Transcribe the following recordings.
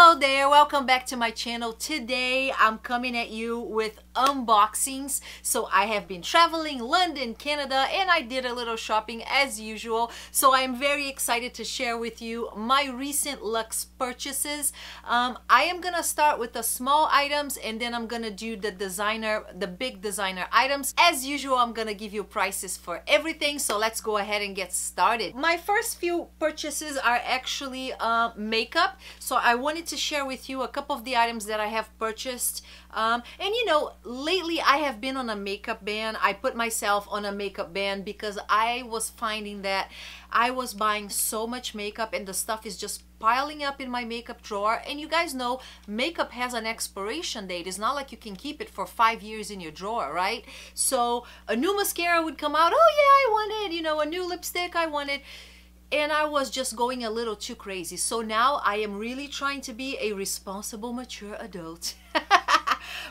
Hello there, welcome back to my channel. Today I'm coming at you with unboxings. So I have been traveling London, Canada, and I did a little shopping as usual. So I'm very excited to share with you my recent luxe purchases. I am gonna start with the small items and then I'm gonna do the big designer items. As usual, I'm gonna give you prices for everything. So let's go ahead and get started. My first few purchases are actually makeup. So I wanted to share with you a couple of the items that I have purchased. And you know, lately I have been on a makeup ban. I put myself on a makeup ban because I was finding that I was buying so much makeup and the stuff is just piling up in my makeup drawer. And you guys know makeup has an expiration date. It's not like you can keep it for 5 years in your drawer, right? So a new mascara would come out. Oh yeah, I wanted, you know, a new lipstick I wanted. And I was just going a little too crazy. So now I am really trying to be a responsible, mature adult.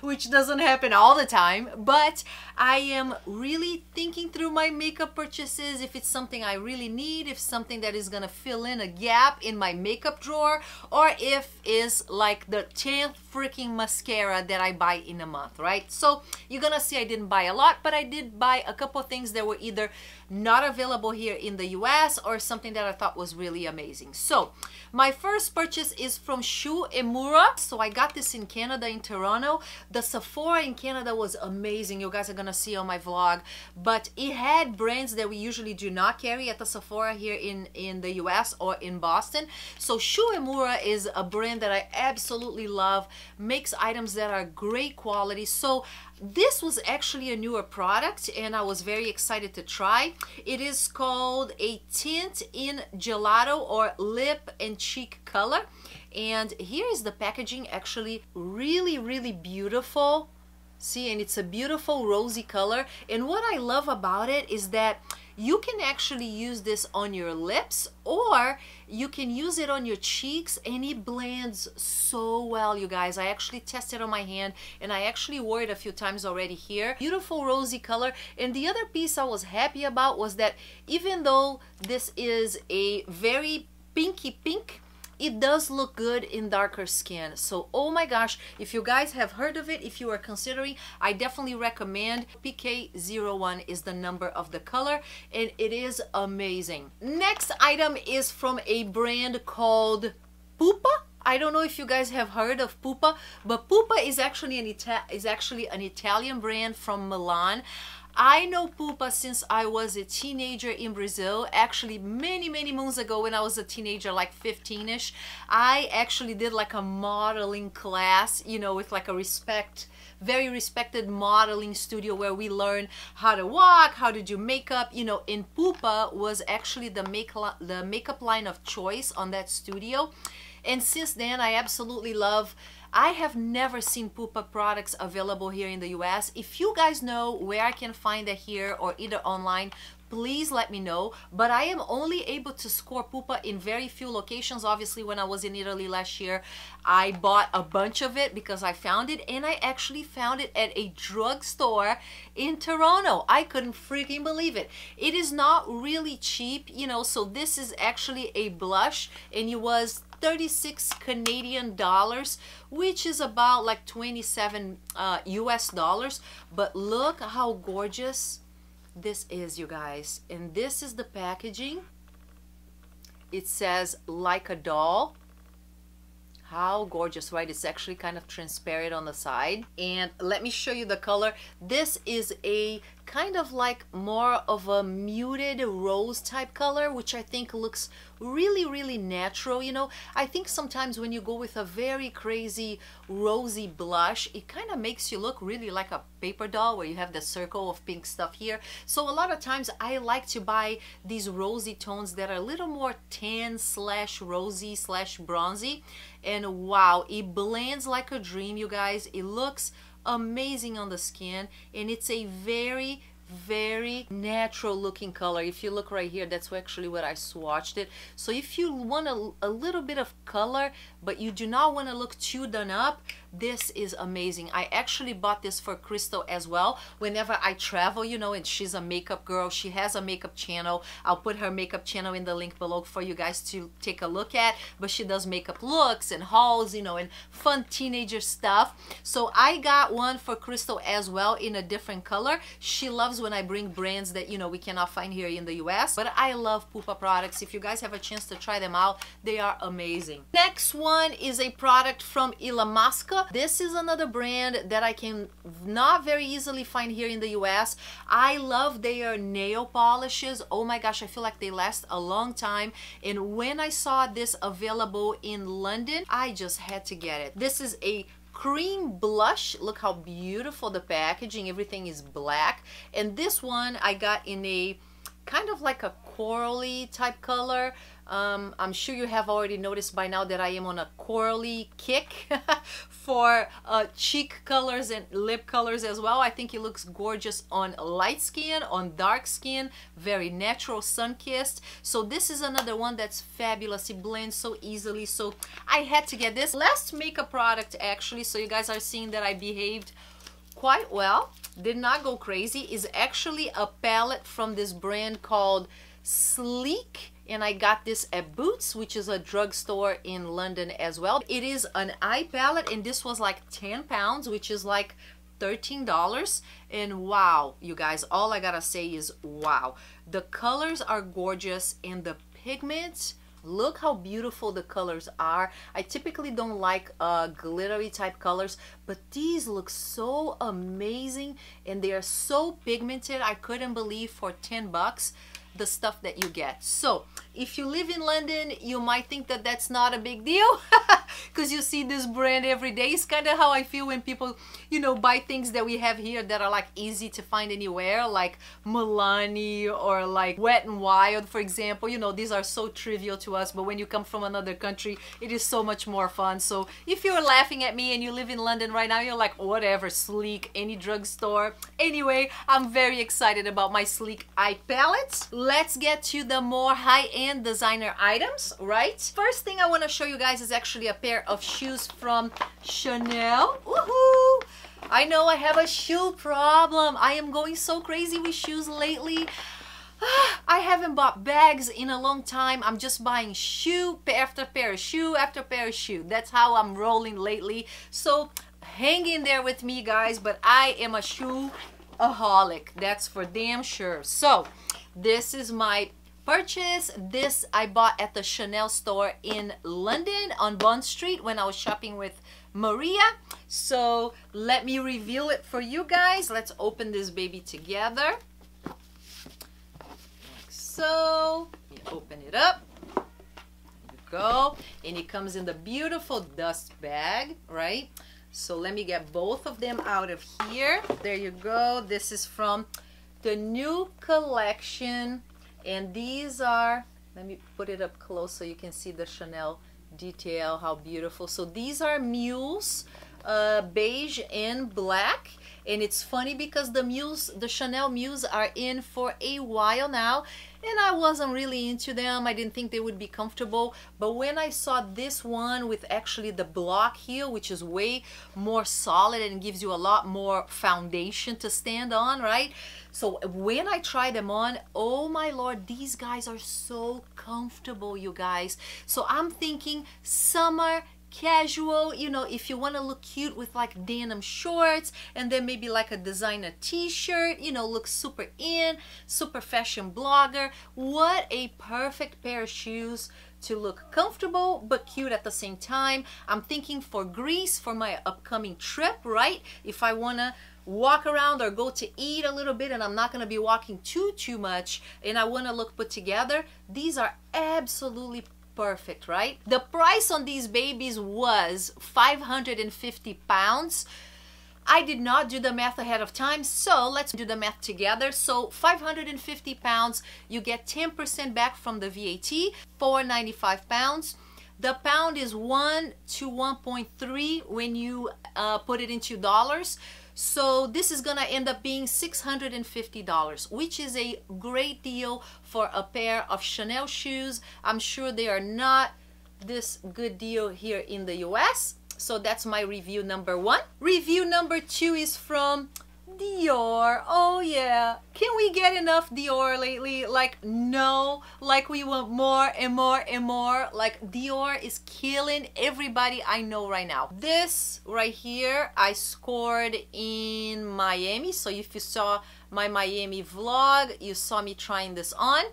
Which doesn't happen all the time, but I am really thinking through my makeup purchases, if it's something I really need, if something that is gonna fill in a gap in my makeup drawer, or if it's like the 10th freaking mascara that I buy in a month, right? So you're gonna see I didn't buy a lot, but I did buy a couple of things that were either not available here in the US or something that I thought was really amazing. So my first purchase is from Shu Uemura. So I got this in Canada, in Toronto. The Sephora in Canada was amazing. You guys are gonna see on my vlog, but it had brands that we usually do not carry at the Sephora here in the US or in Boston. So Shu Uemura is a brand that I absolutely love, makes items that are great quality. So this was actually a newer product and I was very excited to try. It is called a tint in gelato or lip and cheek color. And here is the packaging, actually really beautiful. See, and it's a beautiful rosy color. And what I love about it is that you can actually use this on your lips or you can use it on your cheeks and it blends so well, you guys. I actually tested on my hand and I actually wore it a few times already here. Beautiful rosy color. And the other piece I was happy about was that even though this is a very pinky pink, it does look good in darker skin. So oh my gosh, if you guys have heard of it, if you are considering, I definitely recommend. PK01 is the number of the color and it is amazing. Next item is from a brand called Pupa. I don't know if you guys have heard of Pupa, but Pupa is actually an Italian brand from Milan. I know Pupa since I was a teenager in Brazil. Actually, many moons ago when I was a teenager, like 15-ish, I actually did like a modeling class, you know, with like a very respected modeling studio where we learn how to walk, how to do makeup, you know, and Pupa was actually the makeup line of choice on that studio. And since then, I absolutely love. I have never seen Pupa products available here in the US. If you guys know where I can find it here or either online, please let me know. But I am only able to score Pupa in very few locations. Obviously, when I was in Italy last year, I bought a bunch of it because I found it, and I actually found it at a drugstore in Toronto. I couldn't freaking believe it. It is not really cheap, you know, so this is actually a blush, and it was 36 Canadian dollars, which is about like 27 US dollars. But look how gorgeous this is, you guys. And this is the packaging. It says like a doll. How gorgeous, right? It's actually kind of transparent on the side. And let me show you the color. This is a kind of like more of a muted rose type color, which I think looks really natural. You know, I think sometimes when you go with a very crazy rosy blush, it kind of makes you look really like a paper doll where you have the circle of pink stuff here. So a lot of times I like to buy these rosy tones that are a little more tan slash rosy slash bronzy. And wow, it blends like a dream, you guys. It looks amazing on the skin, and it's a very natural looking color. If you look right here, that's actually what I swatched it. So if you want a little bit of color but you do not want to look too done up, this is amazing. I actually bought this for Crystal as well. Whenever I travel, you know, and she's a makeup girl, she has a makeup channel. I'll put her makeup channel in the link below for you guys to take a look at, but she does makeup looks and hauls, you know, and fun teenager stuff. So I got one for Crystal as well in a different color. She loves when I bring brands that, you know, we cannot find here in the US, but I love Pupa products. If you guys have a chance to try them out, they are amazing. Next one is a product from Illamasqua. This is another brand that I can not very easily find here in the US. I love their nail polishes. Oh my gosh, I feel like they last a long time. And when I saw this available in London, I just had to get it. This is a cream blush. Look how beautiful the packaging, everything is black. And this one I got in a kind of like a corally type color. I'm sure you have already noticed by now that I am on a corally kick for cheek colors and lip colors as well. I think it looks gorgeous on light skin, on dark skin, very natural, sun-kissed. So this is another one that's fabulous. It blends so easily, so I had to get this. Last makeup product actually, so you guys are seeing that I behaved quite well, did not go crazy, is actually a palette from this brand called Sleek, and I got this at Boots, which is a drugstore in London as well. It is an eye palette, and this was like £10, which is like $13. And wow, you guys, all I gotta say is wow. The colors are gorgeous, and the pigments, look how beautiful the colors are. I typically don't like glittery type colors, but these look so amazing, and they are so pigmented. I couldn't believe for 10 bucks the stuff that you get. So if you live in London, you might think that that's not a big deal because you see this brand every day. It's kind of how I feel when people, you know, buy things that we have here that are like easy to find anywhere, like Milani or like Wet n Wild, for example. You know, these are so trivial to us, but when you come from another country, it is so much more fun. So if you're laughing at me and you live in London right now, you're like, whatever, Sleek, any drugstore. Anyway, I'm very excited about my Sleek eye palette. Let's get to the more high-end designer items, right? First thing I want to show you guys is actually a pair of shoes from Chanel. Woohoo! I know I have a shoe problem. I am going so crazy with shoes lately. I haven't bought bags in a long time. I'm just buying shoe after pair of shoe after pair of shoe. That's how I'm rolling lately. So hang in there with me, guys, but I am a shoe-aholic. That's for damn sure. So this is my purchase. This I bought at the Chanel store in London on Bond Street when I was shopping with Maria. So let me reveal it for you guys. Let's open this baby together. Like so. Let me open it up. There you go. And it comes in the beautiful dust bag, right? So let me get both of them out of here. There you go. This is from the new collection, and these are, let me put it up close so you can see the Chanel detail, how beautiful. So these are mules, beige and black, and it's funny because the Chanel mules are in for a while now, and I wasn't really into them. I didn't think they would be comfortable, but when I saw this one with actually the block heel, which is way more solid and gives you a lot more foundation to stand on, right? So when I tried them on, oh my Lord, these guys are so comfortable, you guys. So I'm thinking summer, casual, you know, if you want to look cute with like denim shorts and then maybe like a designer t-shirt, you know, look super in, super fashion blogger. What a perfect pair of shoes to look comfortable but cute at the same time. I'm thinking for Greece for my upcoming trip, right? If I want to walk around or go to eat a little bit and I'm not going to be walking too much and I want to look put together, these are absolutely perfect, right? The price on these babies was £550. I did not do the math ahead of time, so let's do the math together. So £550, you get 10% back from the VAT, £495. The pound is 1 to 1.3 when you put it into dollars. So this is gonna end up being $650, which is a great deal for a pair of Chanel shoes. I'm sure they are not this good deal here in the US. So that's my review number 1. Review number 2 is from Dior. Oh yeah, can we get enough Dior lately? Like, no, like we want more and more and more. Like, Dior is killing everybody I know right now. This right here I scored in Miami, so if you saw my Miami vlog, you saw me trying this on.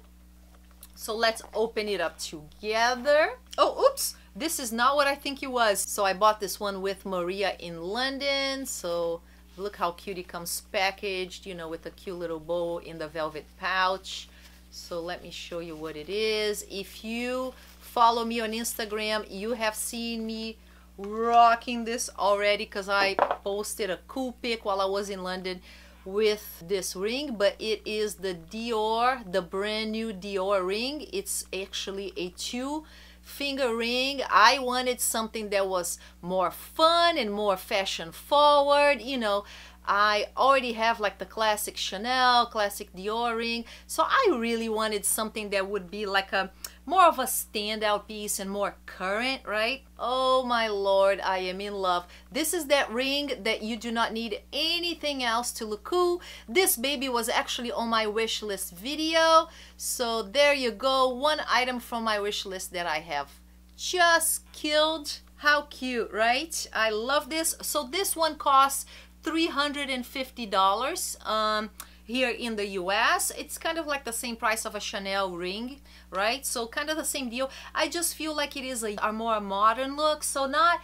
So let's open it up together. Oh, oops, this is not what I think it was. So I bought this one with Maria in London. So look how cute it comes packaged, you know, with a cute little bow in the velvet pouch. So let me show you what it is. If you follow me on Instagram, you have seen me rocking this already because I posted a cool pic while I was in London with this ring. But it is the Dior, the brand new Dior ring. It's actually a 2-finger ring. I wanted something that was more fun and more fashion forward. You know, I already have like the classic Chanel, classic Dior ring. So I really wanted something that would be like a more of a standout piece and more current, right? Oh my Lord, I am in love. This is that ring that you do not need anything else to look cool. This baby was actually on my wish list video. So there you go, one item from my wish list that I have just killed. How cute, right? I love this. So this one costs $350 here in the US. It's kind of like the same price of a Chanel ring, right? So kind of the same deal. I just feel like it is a more modern look. So not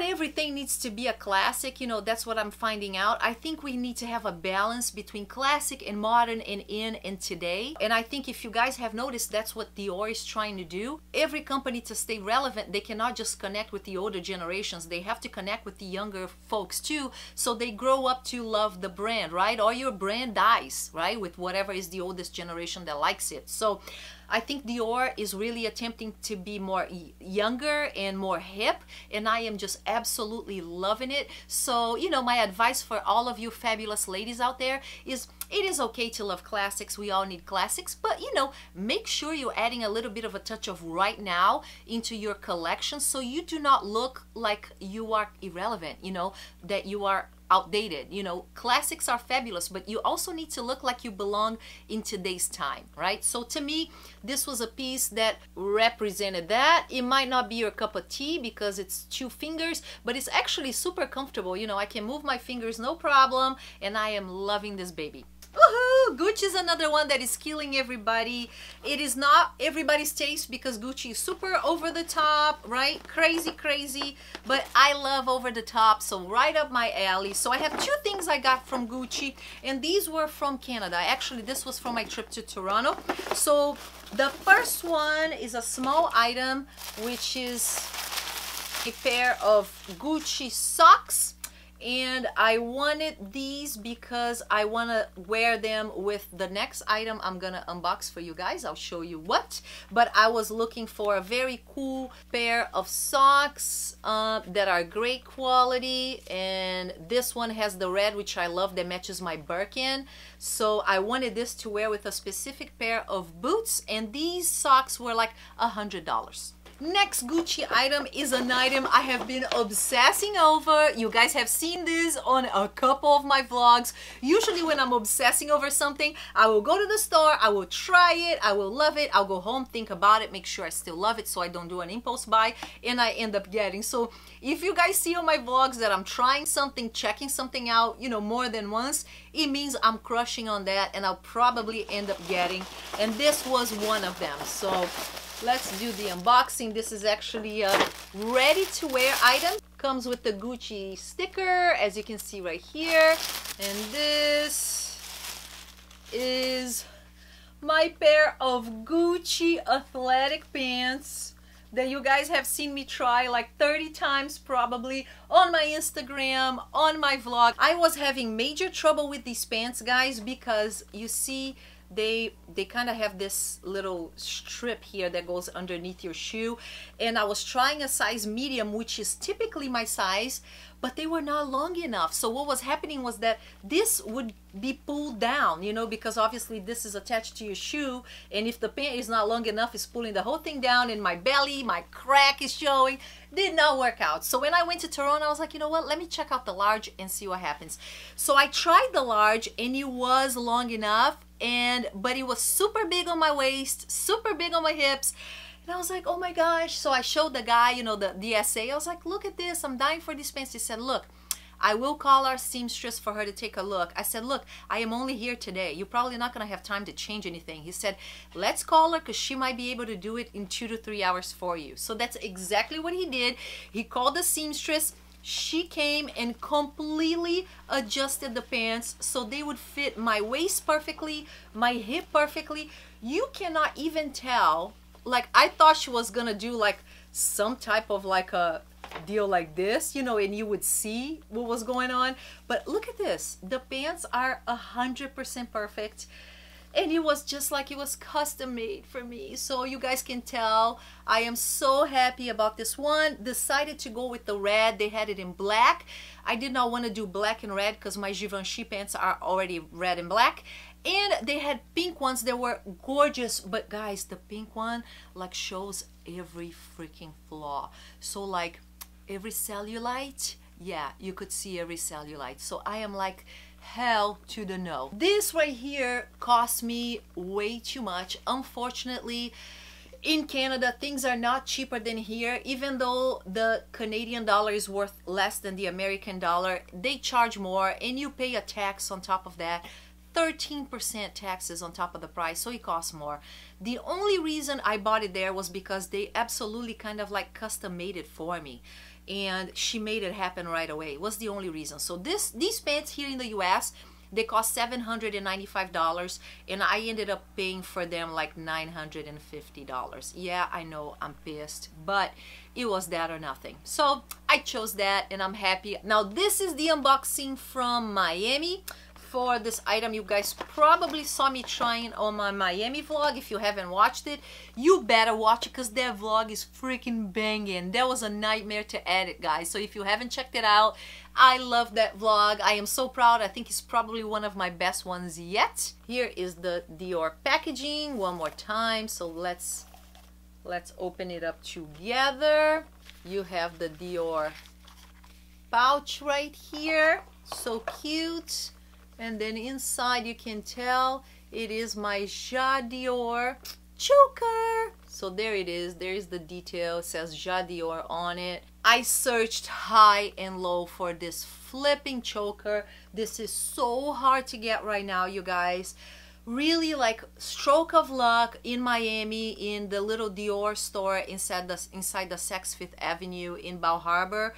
everything needs to be a classic, you know, that's what I'm finding out. I think we need to have a balance between classic and modern and in and today. And I think if you guys have noticed, that's what Dior is trying to do. Every company, to stay relevant, they cannot just connect with the older generations. They have to connect with the younger folks too, so they grow up to love the brand, right? Or your brand dies, right? With whatever is the oldest generation that likes it. So I think Dior is really attempting to be more younger and more hip, and I am just absolutely loving it. So, you know, my advice for all of you fabulous ladies out there is it is okay to love classics. We all need classics, but, you know, make sure you're adding a little bit of a touch of right now into your collection so you do not look like you are irrelevant, you know, that you are outdated. You know, classics are fabulous, but you also need to look like you belong in today's time, right? So to me, this was a piece that represented that. It might not be your cup of tea because it's 2 fingers, but it's actually super comfortable. You know, I can move my fingers no problem, and I am loving this baby. Woohoo! Gucci is another one that is killing everybody. It is not everybody's taste because Gucci is super over the top, right? Crazy, but I love over the top, so right up my alley. So I have 2 things I got from Gucci, and these were from Canada. Actually, this was from my trip to Toronto. So the first one is a small item, which is a pair of Gucci socks. And I wanted these because I want to wear them with the next item I'm gonna unbox for you guys. I'll show you what. But I was looking for a very cool pair of socks that are great quality, and this one has the red, which I love, that matches my Birkin. So I wanted this to wear with a specific pair of boots, and these socks were like $100. Next Gucci item is an item I have been obsessing over. You guys have seen this on a couple of my vlogs. Usually when I'm obsessing over something, I will go to the store, I will try it, I will love it, I'll go home, think about it, make sure I still love it so I don't do an impulse buy, and I end up getting. So if you guys see on my vlogs that I'm trying something, checking something out, you know, more than once, it means I'm crushing on that, and I'll probably end up getting. And this was one of them. So let's do the unboxing. This is actually a ready-to-wear item. Comes with the Gucci sticker, as you can see right here. And this is my pair of Gucci athletic pants that you guys have seen me try like 30 times probably on my Instagram, on my vlog. I was having major trouble with these pants, guys, because you see they kind of have this little strip here that goes underneath your shoe, and I was trying a size medium, which is typically my size, but they were not long enough. So what was happening was that this would be pulled down, you know, because obviously this is attached to your shoe, and if the pant is not long enough, it's pulling the whole thing down, and my belly, my crack is showing. Did not work out. So when I went to Toronto, I was like, you know what, let me check out the large and see what happens. So I tried the large, and it was long enough, but it was super big on my waist, super big on my hips. And I was like, oh my gosh. So I showed the guy, you know, the SA. I was like, look at this, I'm dying for these pants. He said, look, I will call our seamstress for her to take a look. I said, look, I am only here today. You're probably not going to have time to change anything. He said, let's call her because she might be able to do it in 2 to 3 hours for you. So that's exactly what he did. He called the seamstress. She came and completely adjusted the pants so they would fit my waist perfectly, my hip perfectly. You cannot even tell. Like, I thought she was going to do like some type of like a deal like this, you know, and you would see what was going on. But look at this, the pants are 100% perfect, and it was just like it was custom made for me. So you guys can tell I am so happy about this one. Decided to go with the red. They had it in black. I did not want to do black and red because my Givenchy pants are already red and black. And they had pink ones that were gorgeous, but guys, the pink one like shows every freaking flaw. So like every cellulite, yeah, you could see every cellulite. So I am like hell to the no. This right here cost me way too much. Unfortunately, in Canada, things are not cheaper than here. Even though the Canadian dollar is worth less than the American dollar, they charge more, and you pay a tax on top of that. 13% taxes on top of the price, so it costs more. The only reason I bought it there was because they absolutely kind of like custom made it for me, and she made it happen right away. It was the only reason. So these pants here in the US, they cost $795, and I ended up paying for them like $950. Yeah, I know, I'm pissed, but it was that or nothing. So I chose that, and I'm happy. Now this is the unboxing from Miami. For this item, you guys probably saw me trying on my Miami vlog. If you haven't watched it, you better watch it because that vlog is freaking banging. That was a nightmare to edit, guys. So if you haven't checked it out, I love that vlog. I am so proud. I think it's probably one of my best ones yet. Here is the Dior packaging one more time. So let's open it up together. You have the Dior pouch right here. So cute. And then inside you can tell it is my Dior choker. So there it is. There is the detail. It says Dior on it. I searched high and low for this flipping choker. This is so hard to get right now, you guys. Really like stroke of luck in Miami in the little Dior store inside the Saks Fifth Avenue in Bal Harbour.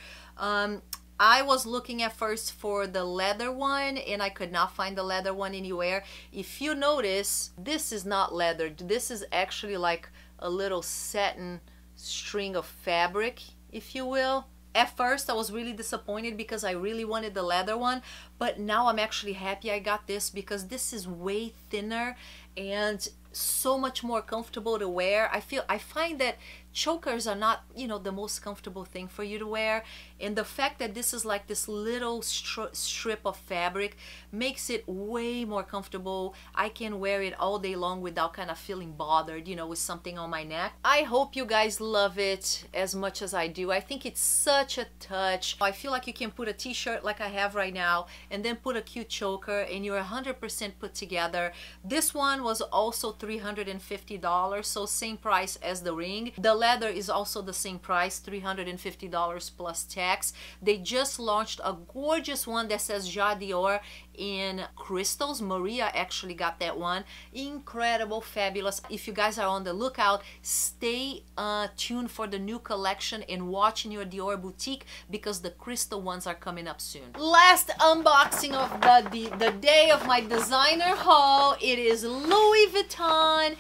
I was looking at first for the leather one, and I could not find the leather one anywhere. If you notice, this is not leather. This is actually like a little satin string of fabric, if you will. At first, I was really disappointed because I really wanted the leather one, but now I'm actually happy I got this because this is way thinner and so much more comfortable to wear. I find that chokers are not, you know, the most comfortable thing for you to wear, and the fact that this is like this little strip of fabric makes it way more comfortable. I can wear it all day long without kind of feeling bothered, you know, with something on my neck. I hope you guys love it as much as I do. I think it's such a touch. I feel like you can put a t-shirt like I have right now and then put a cute choker and you're 100% put together. This one was also $350, so same price as the ring. The leather is also the same price, $350 plus tax. They just launched a gorgeous one that says Dior in crystals. Maria actually got that one. Incredible, fabulous. If you guys are on the lookout, stay tuned for the new collection and watch in your Dior boutique because the crystal ones are coming up soon. Last unboxing of the day of my designer haul. It is Louis Vuitton.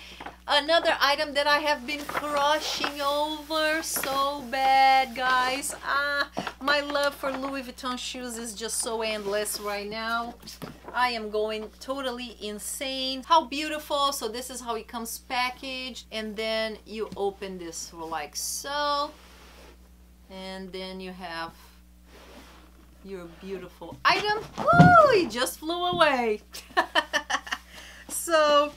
Another item that I have been crushing over so bad, guys. My love for Louis Vuitton shoes is just so endless right now. I am going totally insane. How beautiful. So this is how it comes packaged, and then you open this like so, and then you have your beautiful item. Ooh, it just flew away. So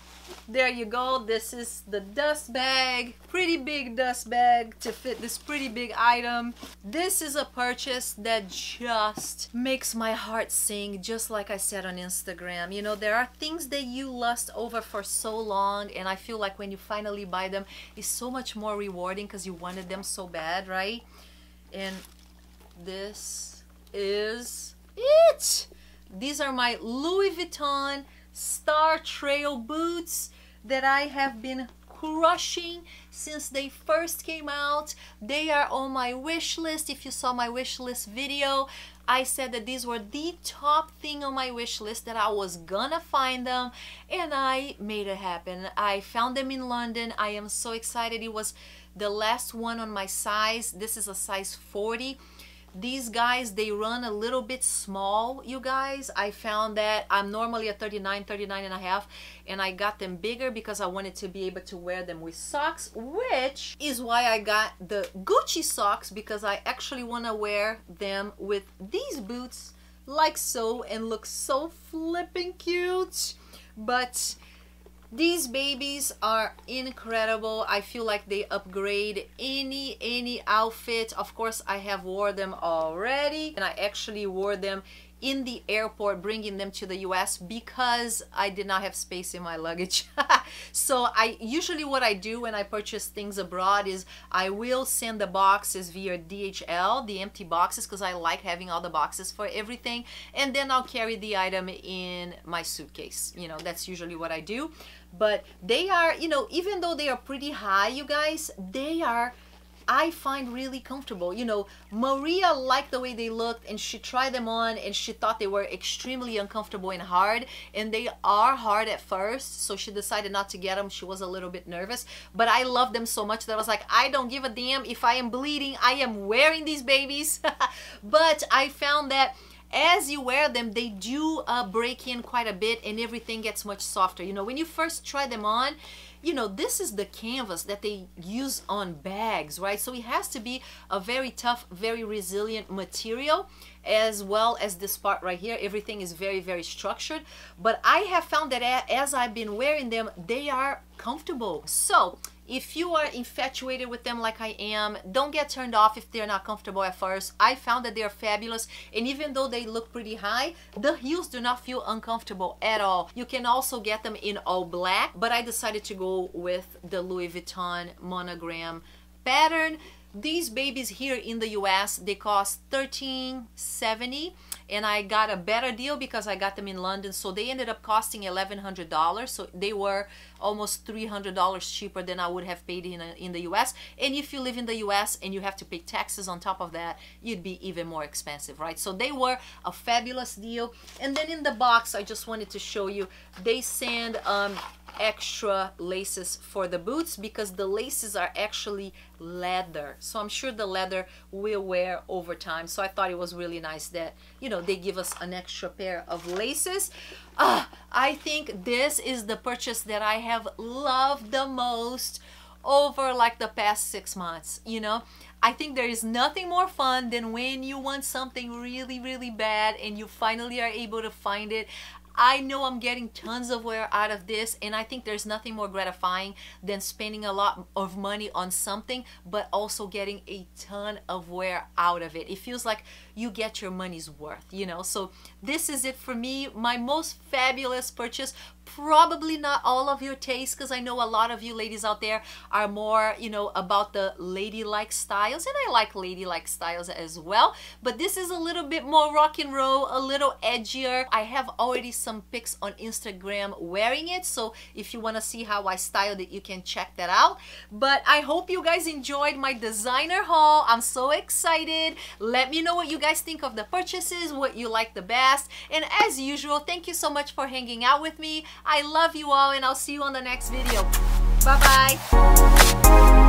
there you go. This is the dust bag. Pretty big dust bag to fit this pretty big item. This is a purchase that just makes my heart sing, just like I said on Instagram. You know, there are things that you lust over for so long, and I feel like when you finally buy them, it's so much more rewarding because you wanted them so bad, right? And this is it. These are my Louis Vuitton Star Trail boots that I have been crushing since they first came out. They are on my wish list. If you saw my wish list video, I said that these were the top thing on my wish list, that I was gonna find them, and I made it happen. I found them in London. I am so excited. It was the last one on my size. This is a size 40. These guys, they run a little bit small, you guys. I found that I'm normally a 39 and a half, and I got them bigger because I wanted to be able to wear them with socks, which is why I got the Gucci socks, because I actually want to wear them with these boots like so and look so flipping cute. But these babies are incredible. I feel like they upgrade any outfit. Of course, I have wore them already, and I actually wore them in the airport bringing them to the US because I did not have space in my luggage. So usually what I do when I purchase things abroad is I will send the boxes via DHL, the empty boxes, because I like having all the boxes for everything, and then I'll carry the item in my suitcase. You know, that's usually what I do. But they are, you know, even though they are pretty high, you guys, they are, I find, really comfortable. You know, Maria liked the way they looked, and she tried them on, and she thought they were extremely uncomfortable and hard, and they are hard at first, so she decided not to get them. She was a little bit nervous, but I love them so much that I was like, I don't give a damn if I am bleeding. I am wearing these babies. But I found that as you wear them, they do break in quite a bit, and everything gets much softer. You know, when you first try them on, you know, this is the canvas that they use on bags, right? So it has to be a very tough, very resilient material, as well as this part right here. Everything is very structured. But I have found that as I've been wearing them, they are comfortable. So if you are infatuated with them like I am, don't get turned off if they're not comfortable at first. I found that they're fabulous, and even though they look pretty high, the heels do not feel uncomfortable at all. You can also get them in all black, but I decided to go with the Louis Vuitton monogram pattern. These babies here in the US, they cost $13.70, and I got a better deal because I got them in London, so they ended up costing $1,100. So they were almost $300 cheaper than I would have paid in the US. And if you live in the US and you have to pay taxes on top of that, you'd be even more expensive, right? So they were a fabulous deal. And then in the box, I just wanted to show you, they send extra laces for the boots because the laces are actually leather, so I'm sure the leather will wear over time. So I thought it was really nice that, you know, they give us an extra pair of laces. I think this is the purchase that I have loved the most over like the past 6 months. You know, I think there is nothing more fun than when you want something really bad and you finally are able to find it. I know I'm getting tons of wear out of this, and I think there's nothing more gratifying than spending a lot of money on something but also getting a ton of wear out of it. It feels like you get your money's worth, you know. So this is it for me, my most fabulous purchase. Probably not all of your taste, because I know a lot of you ladies out there are more, you know, about the ladylike styles, and I like ladylike styles as well, but this is a little bit more rock and roll, a little edgier. I have already some pics on Instagram wearing it, so if you want to see how I styled it, you can check that out. But I hope you guys enjoyed my designer haul. I'm so excited. Let me know what you guys think of the purchases, what you like the best, and as usual, thank you so much for hanging out with me. I love you all, and I'll see you on the next video. Bye bye.